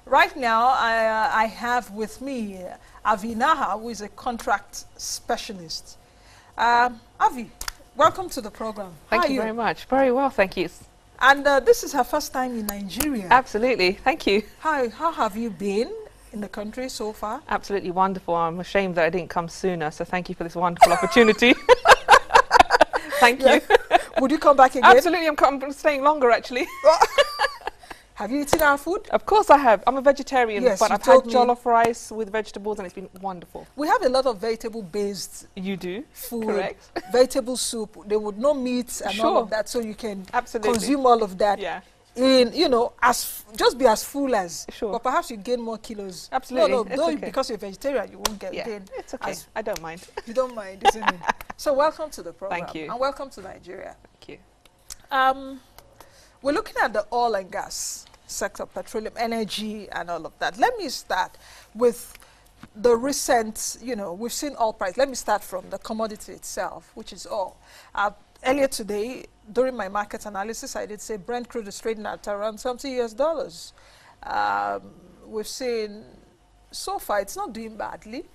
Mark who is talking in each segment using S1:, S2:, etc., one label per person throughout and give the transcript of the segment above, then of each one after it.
S1: Right now, I have with me Arvy Nahar, who is a contract specialist. Arvy, welcome to the program.
S2: Thank you very much. Very well, thank you.
S1: And this is her first time in Nigeria.
S2: Absolutely, thank you.
S1: How have you been in the country so far?
S2: Absolutely wonderful. I'm ashamed that I didn't come sooner, so thank you for this wonderful opportunity. Thank you.
S1: Would you come back again?
S2: Absolutely, I'm staying longer actually.
S1: Have you eaten our food?
S2: Of course I have. I'm a vegetarian,
S1: Yes,
S2: but
S1: you
S2: I've had
S1: told me.
S2: jollof rice with vegetables and it's been wonderful.
S1: We have a lot of vegetable-based
S2: You do?
S1: food,
S2: Correct.
S1: vegetable soup. There would no meat and all
S2: Sure.
S1: of that, so you can
S2: Absolutely.
S1: consume all of that.
S2: Yeah.
S1: In just be as full as.
S2: Sure.
S1: But perhaps you gain more kilos.
S2: Absolutely,
S1: No,
S2: it's
S1: though
S2: okay.
S1: because you're vegetarian, you won't
S2: Yeah,
S1: gain.
S2: it's okay.
S1: as-
S2: I don't mind.
S1: You don't mind, isn't it? So welcome to the program.
S2: Thank you.
S1: And welcome to Nigeria.
S2: Thank you.
S1: We're looking at the oil and gas sector, petroleum, energy, and all of that. Let me start with the recent, we've seen oil price. Let me start from the commodity itself, which is oil. Earlier today, during my market analysis, I did say Brent crude is trading at around $70 US. We've seen, so far, it's not doing badly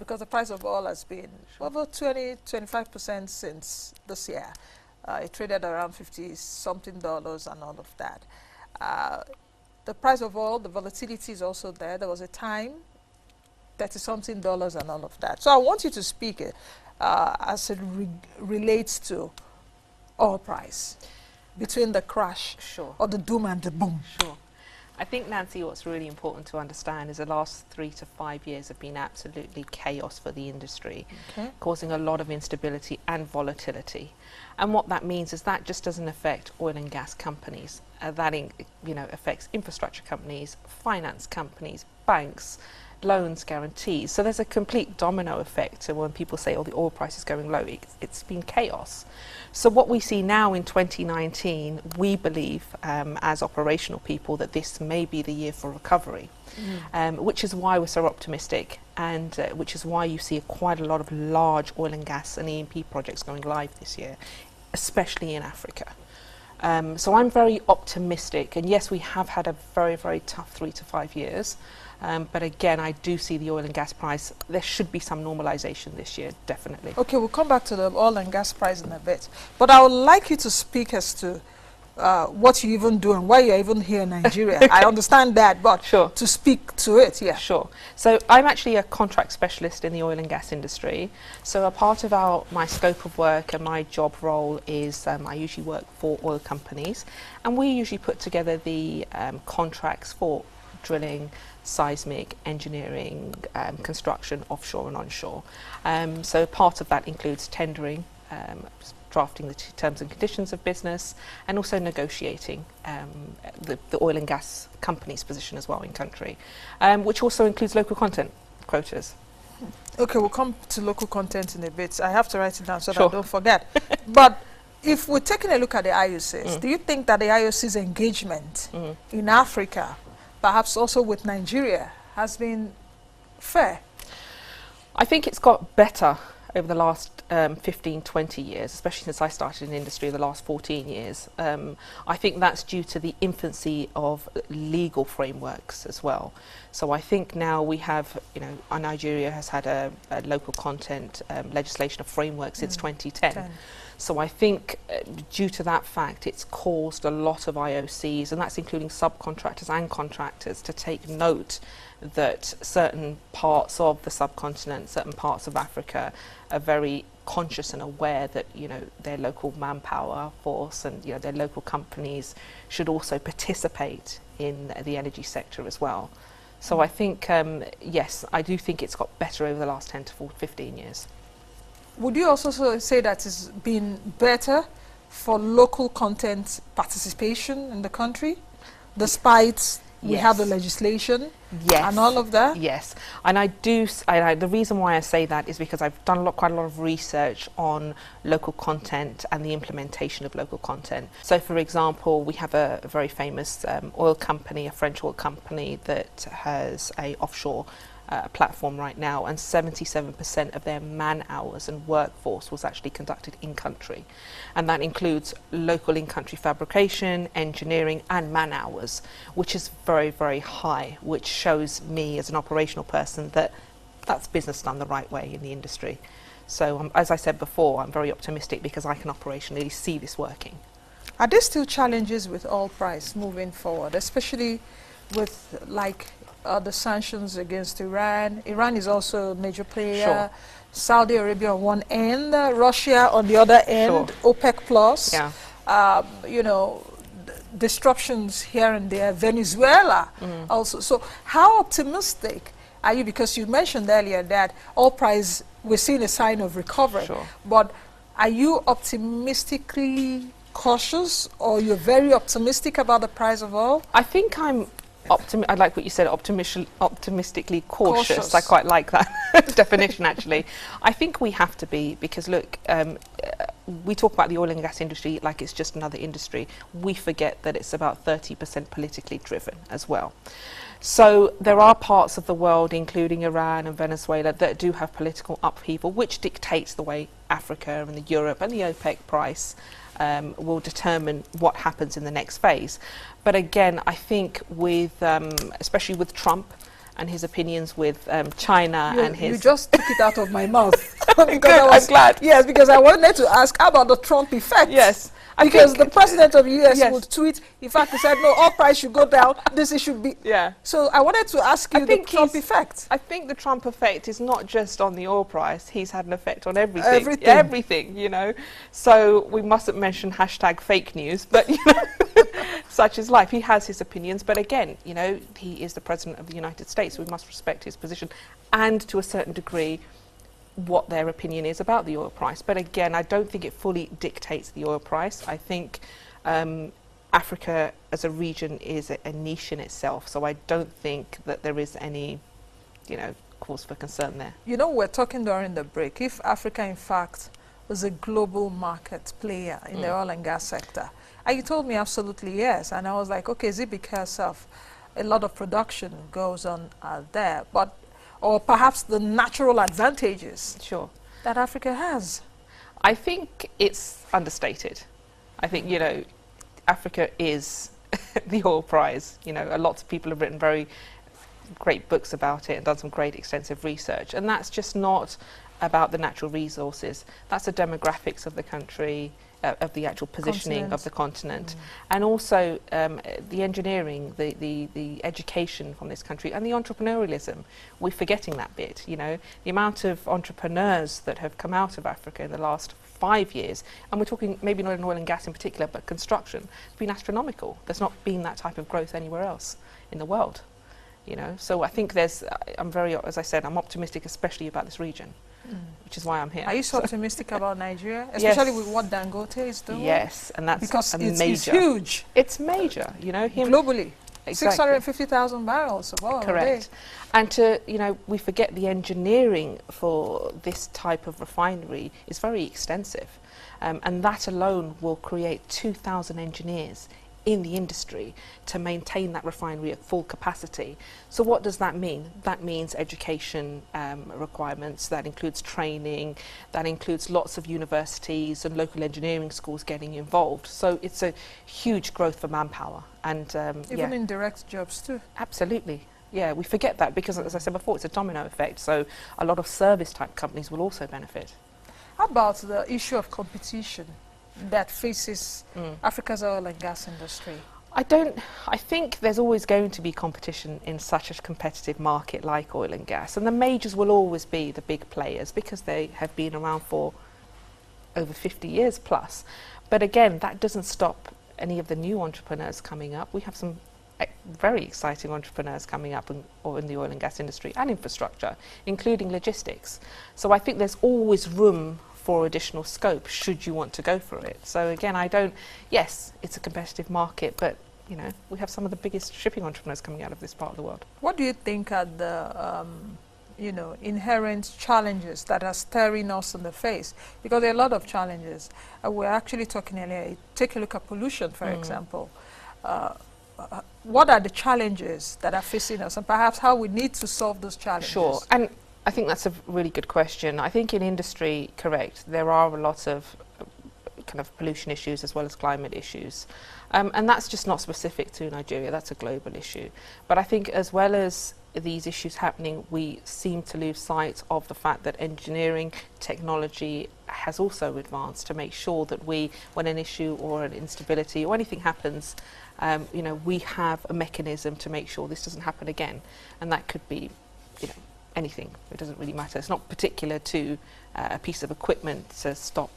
S1: because the price of oil has been over 20–25% since this year. It traded around $50-something and all of that. The price of oil, the volatility is also there. There was a time, $30-something and all of that. So I want you to speak as it relates to oil price, between the crash
S2: Sure.
S1: or the doom and the boom.
S2: Sure. I think, Nancy, what's really important to understand is the last 3 to 5 years have been absolutely chaos for the industry, causing a lot of instability and volatility. And what that means is that just doesn't affect oil and gas companies. That affects infrastructure companies, finance companies, banks, loans, guarantees. So there's a complete domino effect. So when people say, oh, the oil price is going low, it's been chaos. So what we see now in 2019, we believe as operational people that this may be the year for recovery, which is why we're so optimistic, and which is why you see quite a lot of large oil and gas and E&P projects going live this year, especially in Africa. So I'm very optimistic, and yes, we have had a very, very tough 3 to 5 years. But again, I do see the oil and gas price. There should be some normalization this year, definitely.
S1: Okay, we'll come back to the oil and gas price in a bit. But I would like you to speak as to what you even do and why you're even here in Nigeria.
S2: Okay.
S1: I understand that, but
S2: Sure.
S1: to speak to it, yeah.
S2: Sure. So I'm actually a contract specialist in the oil and gas industry. So a part of my scope of work and my job role is I usually work for oil companies, and we usually put together the contracts for drilling, seismic, engineering, construction, offshore and onshore. So part of that includes tendering, drafting the terms and conditions of business, and also negotiating the oil and gas company's position as well in country, which also includes local content quotas.
S1: Okay, we'll come to local content in a bit. I have to write it down so
S2: Sure.
S1: that I don't forget. But if we're taking a look at the IOCs, do you think that the IOC's engagement in Africa, perhaps also with Nigeria, has been fair?
S2: I think it's got better over the last 15–20 years, especially since I started in the industry the last 14 years. I think that's due to the infancy of legal frameworks as well. So I think now we have, Nigeria has had a local content legislation, a framework since 2010. So I think due to that fact, it's caused a lot of IOCs, and that's including subcontractors and contractors, to take note that certain parts of the subcontinent, certain parts of Africa are very conscious and aware that their local manpower force and their local companies should also participate in the energy sector as well. So I think, yes, I do think it's got better over the last 10 to 15 years.
S1: Would you also say that it's been better for local content participation in the country, despite we have the legislation and all of that?
S2: Yes, and the reason why I say that is because I've done quite a lot of research on local content and the implementation of local content. So for example, we have a very famous oil company, a French oil company that has a offshore platform right now, and 77% of their man hours and workforce was actually conducted in country, and that includes local in-country fabrication, engineering and man hours, which is very, very high, which shows me as an operational person that that's business done the right way in the industry. So as I said before, I'm very optimistic because I can operationally see this working.
S1: Are there still challenges with oil price moving forward, especially with like the sanctions against Iran? Iran is also a major player.
S2: Sure.
S1: Saudi Arabia on one end, Russia on the other end,
S2: Sure.
S1: OPEC plus.
S2: Yeah.
S1: You know, disruptions here and there, Venezuela also. So how optimistic are you? Because you mentioned earlier that oil price, we're seeing a sign of recovery.
S2: Sure.
S1: But are you optimistically cautious, or you're very optimistic about the price of oil?
S2: I think I like what you said, optimistically cautious. I quite like that definition, actually. I think we have to be, because look, we talk about the oil and gas industry like it's just another industry. We forget that it's about 30% politically driven as well. So there are parts of the world, including Iran and Venezuela, that do have political upheaval, which dictates the way Africa and Europe and the OPEC price will determine what happens in the next phase. But again, I think with, especially with Trump and his opinions with China and his...
S1: You just took it out of my mouth.
S2: Good, I'm glad.
S1: Yes, because I wanted to ask about the Trump effect.
S2: Yes.
S1: Because the president of the US
S2: yes.
S1: would tweet, in fact, he said, no, oil price should go down, this should be...
S2: Yeah.
S1: So I wanted to ask you the Trump effect.
S2: I think the Trump effect is not just on the oil price, he's had an effect on everything. Everything, you know. So we mustn't mention hashtag fake news, but, you know, such is life. He has his opinions, but again, you know, he is the president of the United States, so we must respect his position, and to a certain degree, what their opinion is about the oil price. But again, I don't think it fully dictates the oil price. I think Africa as a region is a niche in itself, so I don't think that there is any, you know, cause for concern there.
S1: You know, we're talking during the break, if Africa in fact was a global market player in the oil and gas sector, and you told me absolutely yes, and I was like, okay, is it because of a lot of production goes on there, but or perhaps the natural advantages that Africa has?
S2: I think it's understated. I think, you know, Africa is the oil prize. You know, lots of people have written very great books about it and done some great extensive research. And that's just not about the natural resources. That's the demographics of the country, of the actual positioning of the continent, and also the engineering, the education from this country, and the entrepreneurialism. We're forgetting that bit, you know. The amount of entrepreneurs that have come out of Africa in the last 5 years, and we're talking maybe not in oil and gas in particular, but construction, has been astronomical. There's not been that type of growth anywhere else in the world, you know. So I think there's, I'm very, as I said, I'm optimistic especially about this region. Which is why I'm here.
S1: Are you so optimistic about Nigeria, especially with what Dangote is doing?
S2: Yes, and that's
S1: because
S2: major.
S1: It's huge.
S2: It's major, you know.
S1: Globally,
S2: exactly.
S1: 650,000 barrels of oil.
S2: Correct. And to, you know, we forget the engineering for this type of refinery is very extensive, and that alone will create 2,000 engineers in the industry to maintain that refinery at full capacity. So what does that mean? That means education requirements, that includes training, that includes lots of universities and local engineering schools getting involved. So it's a huge growth for manpower. And
S1: even in direct jobs too.
S2: Absolutely. Yeah, we forget that because, as I said before, it's a domino effect. So a lot of service type companies will also benefit.
S1: How about the issue of competition that faces Africa's oil and gas industry?
S2: I think there's always going to be competition in such a competitive market like oil and gas, and the majors will always be the big players because they have been around for over 50 years plus. But again, that doesn't stop any of the new entrepreneurs coming up. We have some very exciting entrepreneurs coming up in the oil and gas industry and infrastructure, including logistics. So I think there's always room for additional scope should you want to go for it. So again, yes, it's a competitive market, but you know, we have some of the biggest shipping entrepreneurs coming out of this part of the world.
S1: What do you think are the you know, inherent challenges that are staring us in the face? Because there are a lot of challenges. We're actually talking earlier, take a look at pollution, for example. what are the challenges that are facing us, and perhaps how we need to solve those challenges?
S2: Sure, and I think that's a really good question. I think in industry, correct, there are a lot of kind of pollution issues as well as climate issues. And that's just not specific to Nigeria, that's a global issue. But I think as well as these issues happening, we seem to lose sight of the fact that engineering technology has also advanced to make sure that when an issue or an instability or anything happens, we have a mechanism to make sure this doesn't happen again. And that could be, anything. It doesn't really matter. It's not particular to a piece of equipment to stop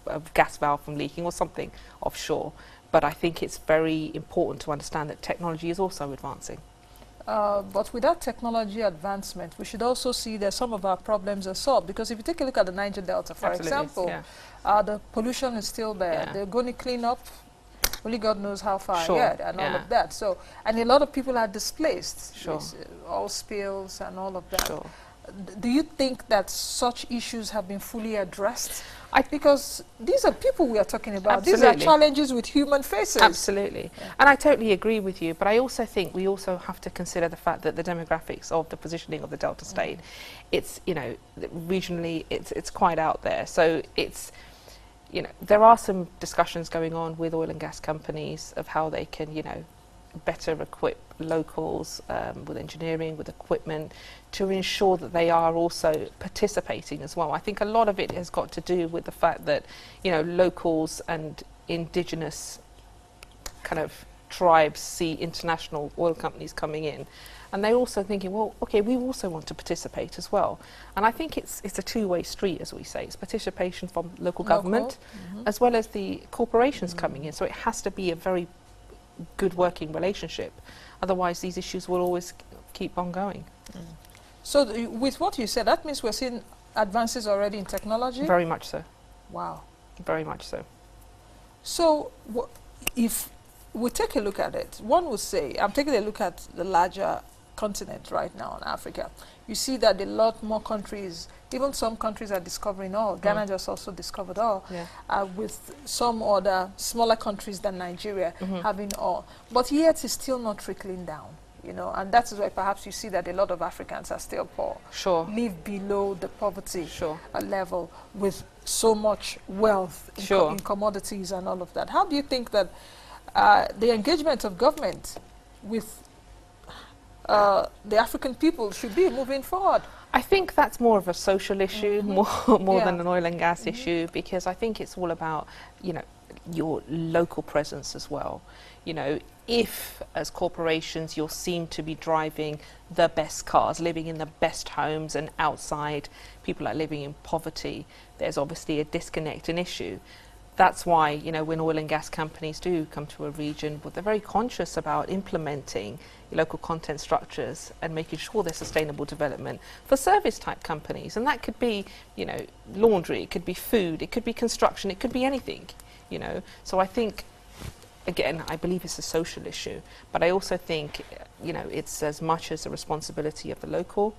S2: a gas valve from leaking or something offshore. But I think it's very important to understand that technology is also advancing.
S1: But without technology advancement, we should also see that some of our problems are solved. Because if you take a look at the Niger Delta, for example, the pollution is still there.
S2: Yeah.
S1: They're going to clean up, only God knows how far
S2: Sure.
S1: ahead, and all of that. So, and a lot of people are displaced.
S2: Sure.
S1: All spills and all of that.
S2: Sure.
S1: Do you think that such issues have been fully addressed? Because these are people we are talking about.
S2: Absolutely.
S1: These are challenges with human faces.
S2: Absolutely. Yeah. And I totally agree with you, but I also think we also have to consider the fact that the demographics of the positioning of the Delta State, it's, regionally, it's quite out there. So it's, there are some discussions going on with oil and gas companies of how they can, better equip locals with engineering, with equipment, to ensure that they are also participating as well. I think a lot of it has got to do with the fact that, locals and indigenous kind of tribes see international oil companies coming in, and they're also thinking, well, okay, we also want to participate as well. And I think it's a two-way street, as we say. It's participation from local government as well as the corporations coming in. So it has to be a very good working relationship. Otherwise, these issues will always keep on going.
S1: So with what you said, that means we're seeing advances already in technology?
S2: Very much so.
S1: Wow.
S2: Very much so.
S1: So if we take a look at it, one would say, I'm taking a look at the larger continent right now in Africa. You see that a lot more countries, even some countries are discovering oil. Ghana just also discovered oil, with some other smaller countries than Nigeria having oil. But yet it's still not trickling down, and that is why perhaps you see that a lot of Africans are still poor.
S2: Sure.
S1: Live below the poverty
S2: Sure.
S1: level with so much wealth
S2: Sure.
S1: in commodities and all of that. How do you think that the engagement of government with the African people should be moving forward?
S2: I think that's more of a social issue, more than an oil and gas issue, because I think it's all about, your local presence as well. If as corporations you're seen to be driving the best cars, living in the best homes, and outside people are living in poverty, there's obviously a disconnect, an issue. That's why, when oil and gas companies do come to a region, they're very conscious about implementing local content structures and making sure there's sustainable development for service type companies. And that could be, laundry, it could be food, it could be construction, it could be anything, So I think, again, I believe it's a social issue, but I also think, it's as much as a responsibility of the local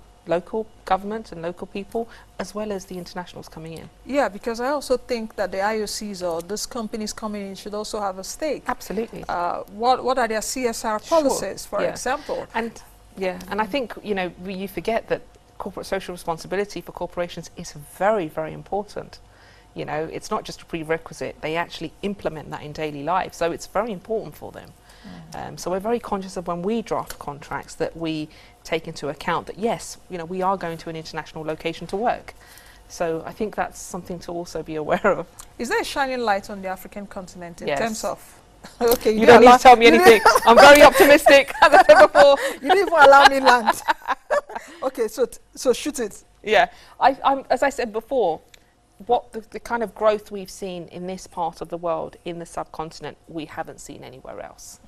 S2: government and local people, as well as the internationals coming in.
S1: Yeah, because I also think that the IOCs or these companies coming in should also have a stake.
S2: Absolutely.
S1: What are their CSR policies, for example?
S2: And I think, you forget that corporate social responsibility for corporations is very, very important. It's not just a prerequisite, they actually implement that in daily life, so it's very important for them. So we're very conscious of when we draft contracts that we take into account that, yes, we are going to an international location to work. So I think that's something to also be aware of.
S1: Is there a shining light on the African continent in
S2: Yes.
S1: terms of... Okay,
S2: you don't need to tell me anything. I'm very optimistic, as I said before.
S1: You didn't even allow me land. Okay, so shoot it.
S2: Yeah, I'm, as I said before, what the kind of growth we've seen in this part of the world, in the subcontinent, we haven't seen anywhere else.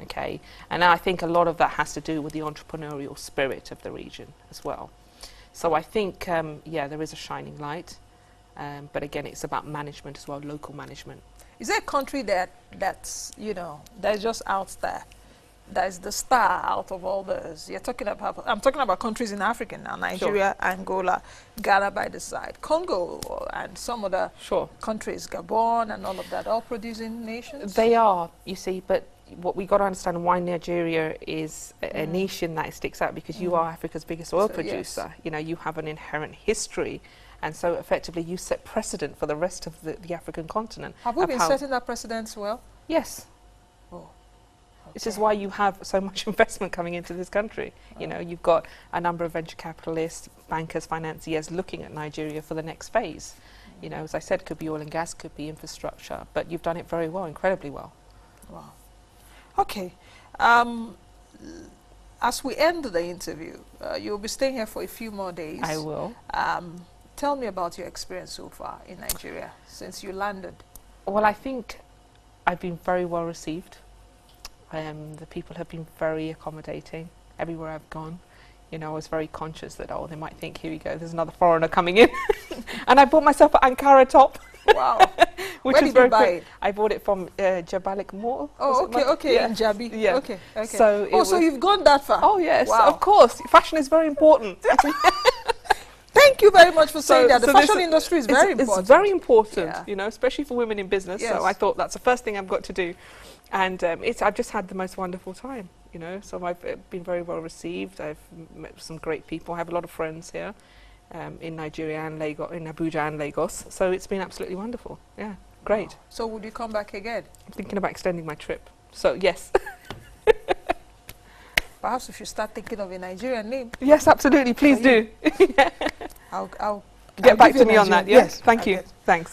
S2: Okay, and I think a lot of that has to do with the entrepreneurial spirit of the region as well. So I think, there is a shining light, but again, it's about management as well, local management.
S1: Is there a country that's that's just out there, that is the star out of all those? I'm talking about countries in Africa now: Nigeria, Angola, Ghana by the side, Congo, and some other countries, Gabon and all of that, all producing nations?
S2: They are, you see, but what we got to understand why Nigeria is a niche in that it sticks out, because you are Africa's biggest oil producer.
S1: Yes.
S2: You know, you have an inherent history, and so effectively you set precedent for the rest of the African continent.
S1: Have we been setting that precedent as well?
S2: Yes.
S1: Oh. Okay.
S2: This is why you have so much investment coming into this country. You know, you've got a number of venture capitalists, bankers, financiers looking at Nigeria for the next phase. You know, as I said, could be oil and gas, could be infrastructure, but you've done it very well, incredibly well.
S1: Wow. Okay. As we end the interview, you'll be staying here for a few more days.
S2: I will.
S1: Tell me about your experience so far in Nigeria since you landed.
S2: Well, I think I've been very well received. The people have been very accommodating everywhere I've gone. You know, I was very conscious that, oh, they might think, here we go, there's another foreigner coming in. And I bought myself an Ankara top.
S1: Wow.
S2: Which
S1: Where
S2: is
S1: did
S2: very
S1: you buy
S2: cool.
S1: it?
S2: I bought it from Jabalik Mall.
S1: Oh, okay,
S2: yeah.
S1: in Jabi.
S2: Yeah.
S1: Okay, okay.
S2: So
S1: so you've gone that far?
S2: Oh, yes,
S1: wow.
S2: of course. Fashion is very important.
S1: Thank you very much for saying that. The
S2: so
S1: fashion industry is very important.
S2: It's very important,
S1: Yeah.
S2: you know, especially for women in business.
S1: Yes.
S2: So I thought that's the first thing I've got to do. And I've just had the most wonderful time, you know. So I've been very well received. I've met some great people. I have a lot of friends here in Nigeria and Lagos, in Abuja and Lagos. So it's been absolutely wonderful. Yeah, great.
S1: Wow. So would you come back again?
S2: I'm thinking about extending my trip. So yes.
S1: Perhaps we should start thinking of a Nigerian name.
S2: Yes, absolutely. Please do.
S1: I'll
S2: Get back to me on that.
S1: Yes,
S2: Thank you. Thanks.